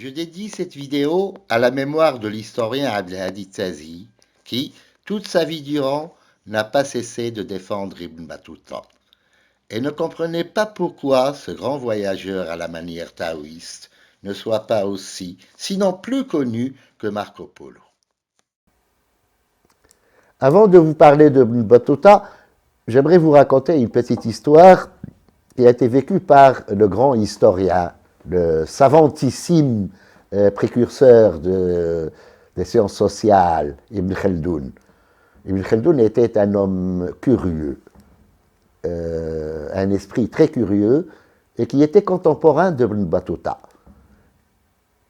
Je dédie cette vidéo à la mémoire de l'historien Abdelhadi Tzazi, qui, toute sa vie durant, n'a pas cessé de défendre Ibn Battuta, et ne comprenait pas pourquoi ce grand voyageur à la manière taoïste ne soit pas aussi, sinon plus connu que Marco Polo. Avant de vous parler de Ibn Battuta, j'aimerais vous raconter une petite histoire qui a été vécue par le grand historien, le savantissime précurseur des sciences sociales, Ibn Khaldoun. Ibn Khaldoun était un homme curieux, un esprit très curieux, et qui était contemporain de Ibn Battuta.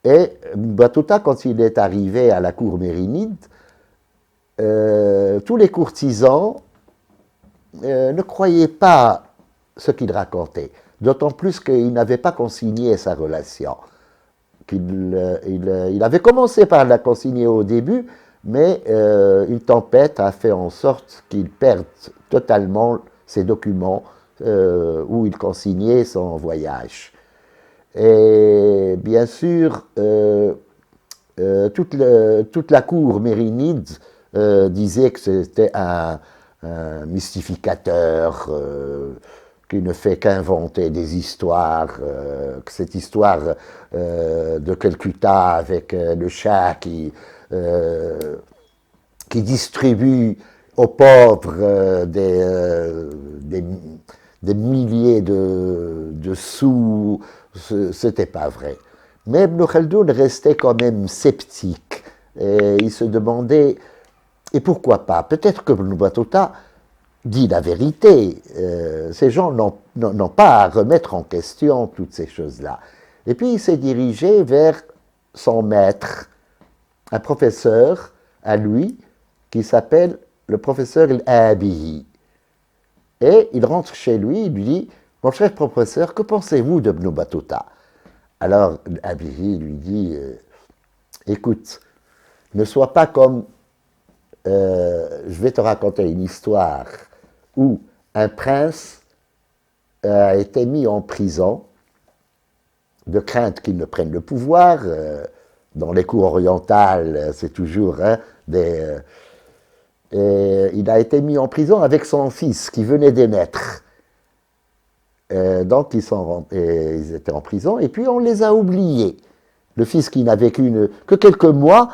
Et Ibn Battuta, quand il est arrivé à la cour mérinide, tous les courtisans ne croyaient pas ce qu'il racontait, d'autant plus qu'il n'avait pas consigné sa relation. Il avait commencé par la consigner au début, mais une tempête a fait en sorte qu'il perde totalement ses documents où il consignait son voyage. Et bien sûr, toute la cour mérinide disait que c'était un mystificateur qui ne fait qu'inventer des histoires, que cette histoire de Calcutta avec le chat qui distribue aux pauvres des milliers de sous, c'était pas vrai. Mais Ibn Khaldoun restait quand même sceptique. Et il se demandait, et pourquoi pas? Peut-être que Ibn Battuta dit la vérité. Ces gens n'ont pas à remettre en question toutes ces choses-là. Et puis il s'est dirigé vers son maître, un professeur à lui, qui s'appelle le professeur Al-Abihi. Et il rentre chez lui, il lui dit, « Mon cher professeur, que pensez-vous d'Ibn Battuta ?» Alors Al-Abihi lui dit, « Écoute, ne sois pas comme... je vais te raconter une histoire où un prince a été mis en prison de crainte qu'il ne prenne le pouvoir. Dans les cours orientales, c'est toujours il a été mis en prison avec son fils qui venait de naître. Donc ils étaient en prison et puis on les a oubliés. Le fils qui n'a vécu que quelques mois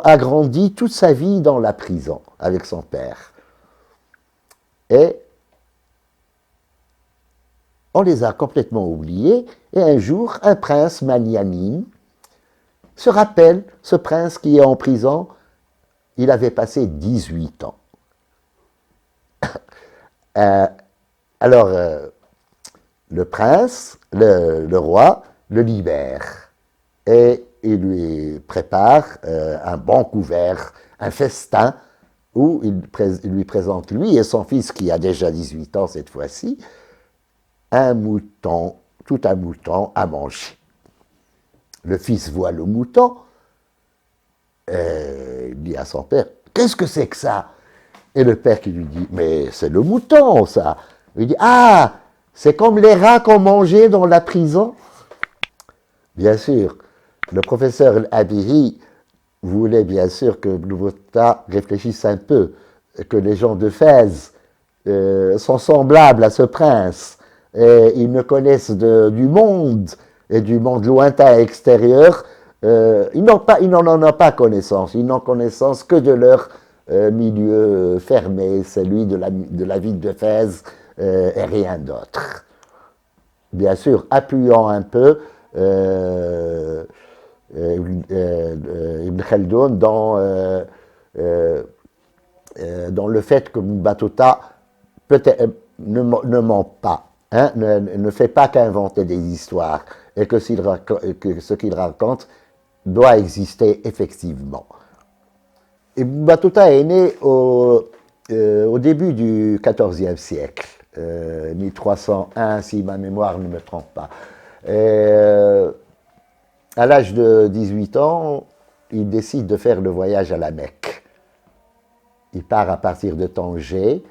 a grandi toute sa vie dans la prison avec son père. Et on les a complètement oubliés, et un jour, un prince magnanime se rappelle, ce prince qui est en prison, il avait passé 18 ans. Alors, le prince, le roi, le libère, et il lui prépare un bon couvert, un festin, où il lui présente, lui et son fils, qui a déjà 18 ans cette fois-ci, un mouton, tout un mouton à manger. Le fils voit le mouton, il dit à son père, « Qu'est-ce que c'est que ça ?» Et le père qui lui dit, « Mais c'est le mouton, ça !» Il dit, « Ah, c'est comme les rats qu'on mangeait dans la prison ?» Bien sûr, le professeur Al-Abihi voulait bien sûr que Ibn Battuta réfléchisse un peu, que les gens de Fès sont semblables à ce prince, et ils ne connaissent du monde, et du monde lointain extérieur, ils n'en ont pas connaissance, ils n'ont connaissance que de leur milieu fermé, celui de la ville de Fès, et rien d'autre. Bien sûr, appuyant un peu Ibn Khaldoun dans le fait que Battuta ne ment pas, hein, ne fait pas qu'inventer des histoires, et que ce qu'il raconte doit exister effectivement. Ibn Battuta est né au début du XIVe siècle, 1301 si ma mémoire ne me trompe pas. À l'âge de 18 ans, il décide de faire le voyage à la Mecque. Il part à partir de Tanger.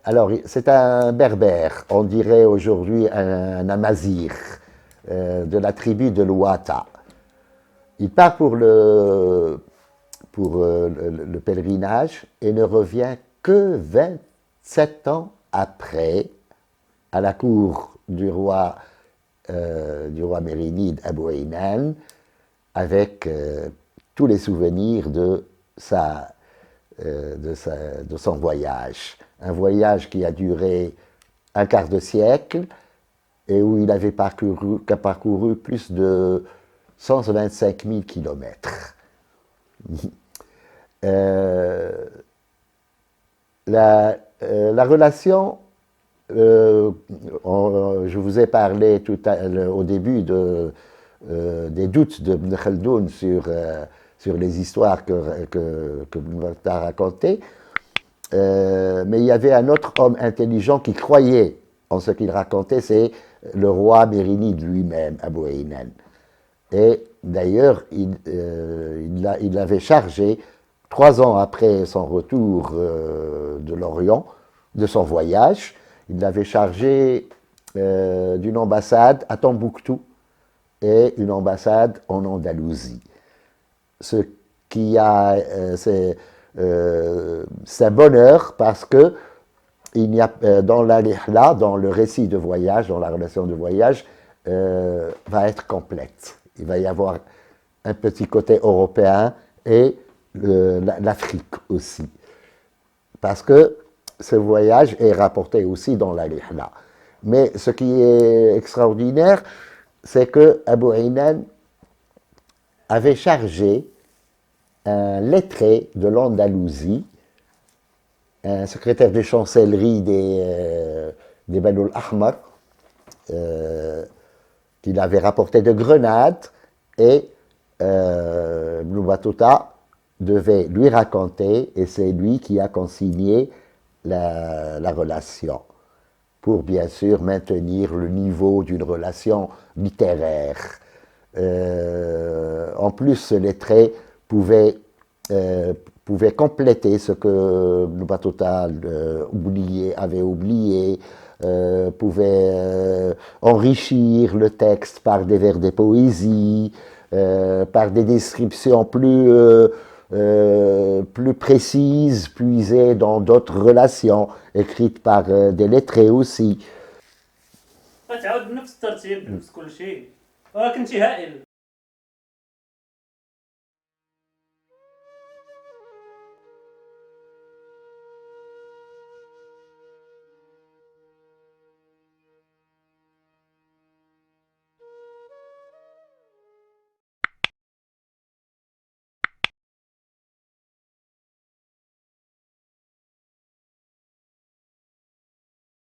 alors, c'est un berbère, on dirait aujourd'hui un amazir, de la tribu de l'Ouata. Il part pour le pèlerinage et ne revient que 27 ans après, à la cour du roi mérinide Abou Aynan, avec tous les souvenirs de son voyage. Un voyage qui a duré un quart de siècle et où il avait parcouru plus de 125 000 kilomètres. La relation, je vous ai parlé au début des doutes de Ibn Khaldoun sur les histoires que Ibn Battah racontait, mais il y avait un autre homme intelligent qui croyait en ce qu'il racontait, c'est le roi mérinide lui-même, Abou Aynan. Et d'ailleurs, il l'avait chargé, 3 ans après son retour de l'Orient, de son voyage, il l'avait chargé d'une ambassade à Tombouctou et une ambassade en Andalousie. Ce qui c'est un bonheur parce que il y a, dans le récit de voyage, dans la relation de voyage, va être complète. Il va y avoir un petit côté européen et l'Afrique aussi. Parce que ce voyage est rapporté aussi dans la Rihla. Mais ce qui est extraordinaire, c'est que Abou Aynan avait chargé un lettré de l'Andalousie, un secrétaire de chancellerie des Banu al-Ahmar, qu'il avait rapporté de Grenade, et Ibn Battuta devait lui raconter, et c'est lui qui a consigné la relation, pour bien sûr maintenir le niveau d'une relation littéraire. En plus, ce lettré pouvait compléter ce que Ibn Battuta avait oublié, pouvait enrichir le texte par des vers de poésie, par des descriptions plus précises, puisées dans d'autres relations, écrites par des lettrés aussi. غتعاود بنفس الترتيب بنفس كل شيء، ولكن انت هائل.